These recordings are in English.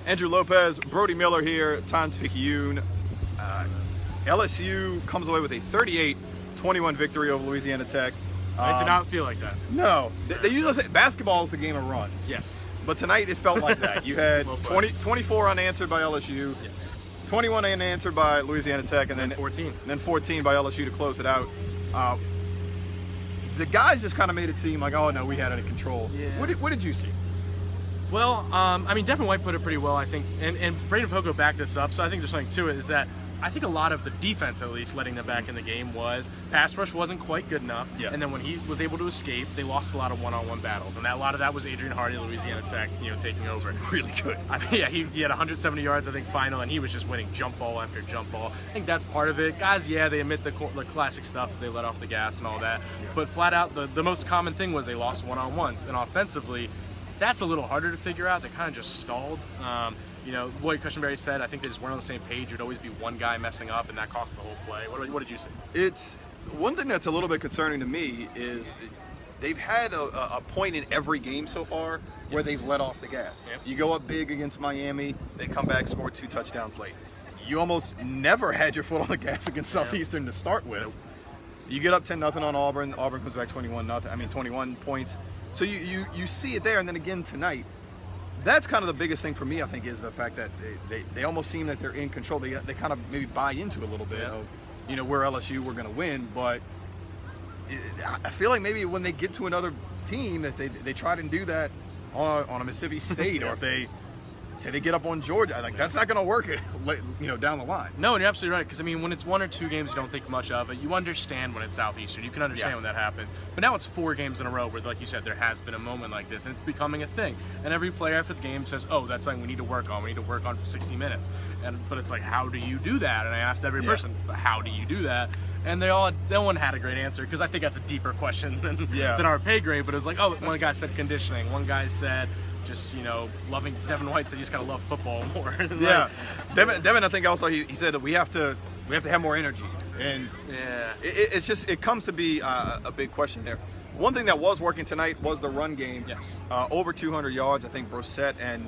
Andrew Lopez, Brody Miller here, Times-Picayune. LSU comes away with a 38-21 victory over Louisiana Tech. It did not feel like that. No. They usually say basketball is the game of runs. Yes. But tonight it felt like that. You had 24 unanswered by LSU, Yes. 21 unanswered by Louisiana Tech, and then 14. And then 14 by LSU to close it out. The guys just kind of made it seem like, oh no, we had it in control. Yeah. What did you see? Well, I mean, Devin White put it pretty well, I think, and Braden Fogo backed this up, so I think there's something to it, is that I think a lot of the defense, at least, letting them back in the game was pass rush wasn't quite good enough, and then when he was able to escape, they lost a lot of one-on-one battles, and a lot of that was Adrian Hardy, Louisiana Tech, taking over. Really good. I mean, yeah, he had 170 yards, I think, final, and he was just winning jump ball after jump ball. I think that's part of it. Guys, yeah, they admit the classic stuff, they let off the gas and all that, but flat out, the most common thing was they lost one-on-ones, and offensively, that's a little harder to figure out. They kind of just stalled. Lloyd Cushenberry said, I think they just weren't on the same page. There'd always be one guy messing up, and that cost the whole play. What did you see? It's one thing that's a little bit concerning to me is they've had a point in every game so far where they've let off the gas. Yep. You go up big against Miami, they come back, score 2 touchdowns late. You almost never had your foot on the gas against Southeastern to start with. You get up 10-0 on Auburn. Auburn comes back 21 points. So you see it there, and then again tonight. That's kind of the biggest thing for me, I think, is the fact that they almost seem that they're in control. They kind of maybe buy into a little bit of, we're LSU, we're going to win. But I feel like maybe when they get to another team, that they try to do that on a Mississippi State, or if they say they get up on Georgia, like that's not going to work, down the line. No, and you're absolutely right, because I mean, when it's 1 or 2 games, you don't think much of it. You understand when it's Southeastern. You can understand when that happens. But now it's 4 games in a row where, like you said, there has been a moment like this, and it's becoming a thing. And every player after the game says, "Oh, that's something we need to work on. We need to work on for 60 minutes." But it's like, how do you do that? And I asked every person, how do you do that? And no one had a great answer, because I think that's a deeper question than our pay grade. But it was like, oh, one guy said conditioning. One guy said just, loving. Devin White said you just gotta love football more. Devin, I think also he said that we have to have more energy, and it comes to be a big question there. One thing that was working tonight was the run game. Yes. Over 200 yards. I think Brissett and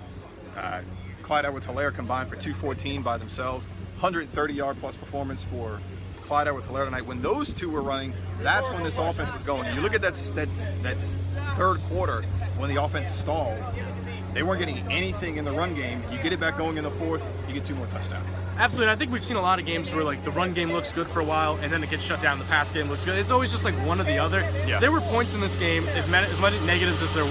Clyde Edwards-Helaire combined for 214 by themselves. 130-yard plus performance for Clyde Edwards-Helaire tonight. When those two were running, that's when this offense was going. You look at that third quarter when the offense stalled. They weren't getting anything in the run game. You get it back going in the fourth, you get 2 more touchdowns. Absolutely. I think we've seen a lot of games where the run game looks good for a while, and then it gets shut down. The pass game looks good. It's always just like one or the other. Yeah. There were points in this game, as many negatives as there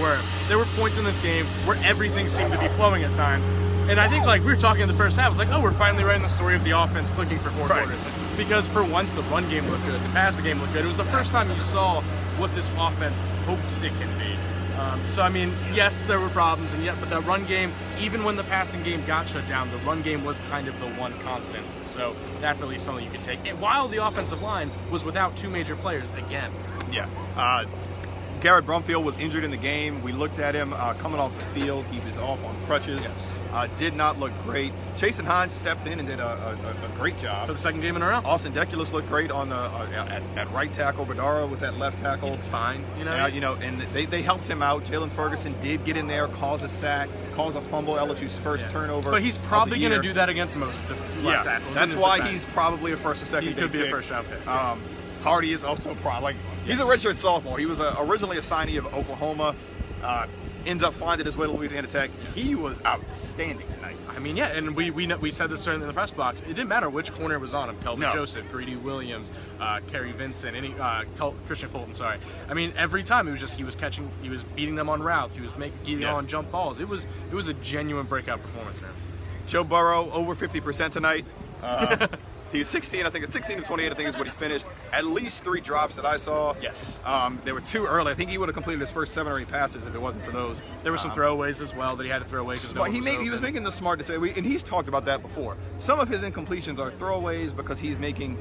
were points in this game where everything seemed to be flowing at times. And I think, we were talking in the first half, it was like, oh, we're finally writing the story of the offense clicking for 4 quarters. Because for once, the run game looked good, the passing game looked good. It was the first time you saw what this offense hopes it can be. So, I mean, yes, there were problems, but that run game, even when the passing game got shut down, the run game was kind of the one constant. So that's at least something you can take. And while the offensive line was without 2 major players again. Yeah. Garrett Brumfield was injured in the game. We looked at him coming off the field. He was off on crutches. Yes. Did not look great. Chasen Hines stepped in and did a great job. For the 2nd game in a row. Austin Deculus looked great on the at right tackle. Badara was at left tackle. Fine, and they helped him out. Jalen Ferguson did get in there, cause a sack, cause a fumble, LSU's first turnover. But he's probably going to do that against most of the left tackles. That's why he's probably a first or second. He could be a first-round pick. Hardy is also probably he's a redshirt sophomore. He was originally a signee of Oklahoma. Ends up finding his way to Louisiana Tech. He was outstanding tonight. I mean, yeah, and we said this in the press box. It didn't matter which corner was on him. Kelvin Joseph, Greedy Williams, Kerry Vincent, Christian Fulton. Sorry. I mean, every time he was beating them on routes. He was getting on jump balls. It was a genuine breakout performance for him. Joe Burrow over 50% tonight. He was 16, I think it's 16 to 28, I think is what he finished. At least 3 drops that I saw. Yes. They were too early. I think he would have completed his first 7 or 8 passes if it wasn't for those. There were some throwaways as well that he had to throw away. He was making the smart decision, and he's talked about that before. Some of his incompletions are throwaways because he's making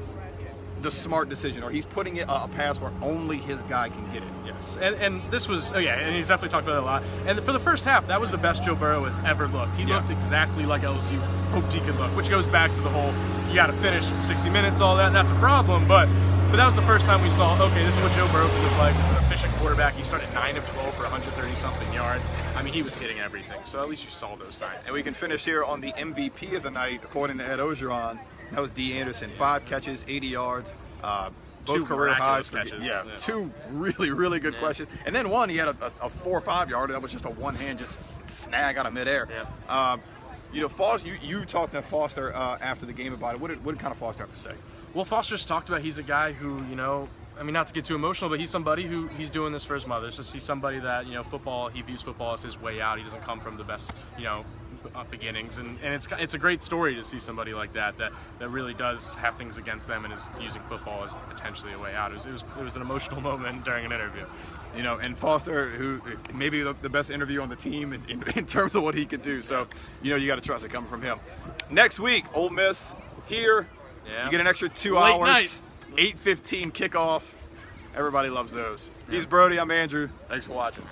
the smart decision, or he's putting it a pass where only his guy can get it. Yes, and this was, and he's definitely talked about it a lot. And for the first half, that was the best Joe Burrow has ever looked. He looked exactly like LSU hoped he could look, which goes back to the whole, you got to finish 60 minutes, all that. That's a problem, but But that was the first time we saw, okay, this is what Joe Burrow can look like as an efficient quarterback. He started 9 of 12 for 130-something yards. I mean, he was hitting everything. So at least you saw those signs. And we can finish here on the MVP of the night, according to Ed Ogeron. That was D. Anderson, 5 catches, 80 yards. Both Two career highs. catches. Yeah, 2 really good catches. And then one, he had a 4 or 5 yarder that was just a one-hand just snag out of midair. Yeah. You know, Foster, you talked to Foster after the game about it. What did kind of Foster have to say? Well, Foster's talked about he's a guy who, you know, I mean, not to get too emotional, but he's somebody who he's doing this for his mother. So he's somebody that, you know, he views football as his way out. He doesn't come from the best, you know, beginnings, and it's a great story to see somebody like that really does have things against them and is using football as potentially a way out. It was an emotional moment during an interview. You know, and Foster, who maybe the best interview on the team in terms of what he could do. So, you know, you got to trust it coming from him. Next week, Ole Miss here. Yeah. You get an extra 2 Late hours. night. 8:15 kickoff. Everybody loves those. He's Brody. I'm Andrew. Thanks for watching.